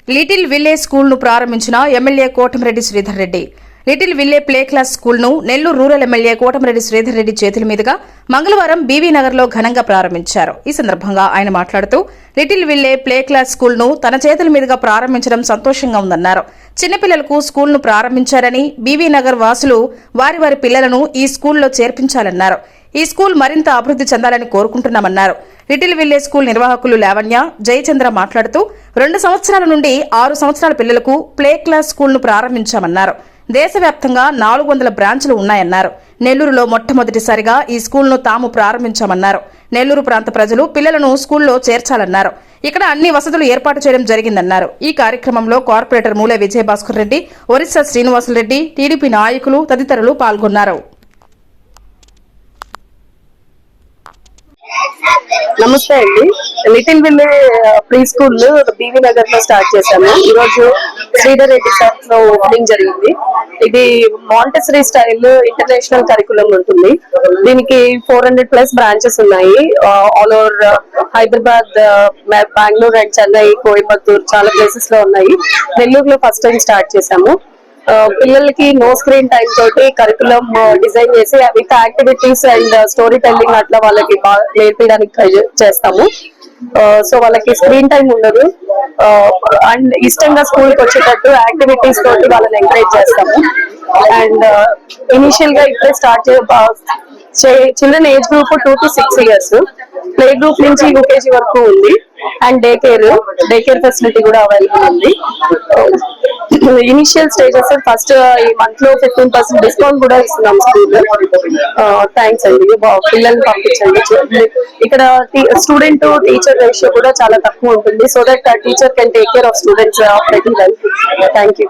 Little village school ను ప్రారంభించిన MLA Kotamreddy Sridhar Reddy. Little ville play class school ను నెల్లూరు రూరల్ ఎమ్మెల్యే కోటమిరెడ్డి శ్రీధర్ రెడ్డి చేతుల మీదుగా మంగళవారం బీవీ నగర్ లో ఘనంగా ప్రారంభించారు. ఈ సందర్భంగా ఆయన మాట్లాడుతూ little ville play class school ను తన చేతుల మీదుగా ప్రారంభించడం సంతోషంగా ఉందన్నారు. చిన్నపిల్లలకు స్కూల్ ను ప్రారంభించారని, బీవీ నగర్ వాసులు వారి వారి పిల్లలను ఈ స్కూల్లో చేర్పించాలన్నారు. ఈ స్కూల్ మరింత అభివృద్ధి చెందాలని కోరుకుంటున్నామన్నారు. లిటిల్ విలేజ్ స్కూల్ నిర్వాహకులు లావణ్య, జయచంద్ర మాట్లాడుతూ 2 సంవత్సరాల నుండి 6 సంవత్సరాల పిల్లలకు ప్లే క్లాస్ స్కూల్ ను ప్రారంభించామన్నారు. దేశవ్యాప్తంగా 400 బ్రాంచ్లు ఉన్నాయన్నారు. నెల్లూరులో మొట్టమొదటిసారిగా ఈ స్కూల్ను తాము ప్రారంభించామన్నారు. నెల్లూరు ప్రాంత ప్రజలు పిల్లలను స్కూల్లో చేర్చాలన్నారు. ఇక్కడ అన్ని వసతులు ఏర్పాటు చేయడం జరిగిందన్నారు. ఈ కార్యక్రమంలో కార్పొరేటర్ మూలే విజయభాస్కర్ రెడ్డి, ఒరిస్సా శ్రీనివాసులరెడ్డి, టీడీపీ నాయకులు తదితరులు పాల్గొన్నారు. నమస్తే అండి. Little ville pre school BV Nagar లో స్టార్ట్ చేశాము. ఈ రోజు శ్రీధర్ రెడ్డి సార్ లో ఓపెనింగ్ జరిగింది. ఇది మాంటెసరీ స్టైల్ ఇంటర్నేషనల్ కరికులం ఉంటుంది. దీనికి 400+ బ్రాంచెస్ ఉన్నాయి. All over Hyderabad, Bengaluru and Chennai, Coimbatore చాలా ప్లేసెస్ లో ఉన్నాయి. నెల్లూరులో ఫస్ట్ టైం స్టార్ట్ చేశాము. పిల్లలకి నో స్క్రీన్ టైం తోటి కరికులం డిజైన్ చేసి with activities and story telling అట్లా వాళ్ళకి నేర్పించడానికి ట్రై చేస్తాము. సో వాళ్ళకి స్క్రీన్ టైం ఉండదు అండ్ ఇష్టంగా స్కూల్ కి వచ్చేటట్టు యాక్టివిటీస్ తోటి వాళ్ళని ఎంకరేజ్ చేస్తాము. అండ్ ఇనిషియల్ గా ఇప్పుడే start children age group 2 to 6 years, play group నుంచి యూకేజీ వరకు ఉంది. అండ్ డే కేర్ ఫెసిలిటీ కూడా అవైలబుల్ ఉంది. ఇనిషియల్ స్టేజెస్ ఫస్ట్ ఈ మంత్ లో 15% డిస్కౌంట్ కూడా ఇస్తున్నాం స్కూల్. థ్యాంక్స్ అండి. పిల్లల్ని పంపించండి. ఇక్కడ స్టూడెంట్ టు టీచర్ రేషియో కూడా చాలా తక్కువ ఉంటుంది. So that teacher can take care of students of regular. Thank you.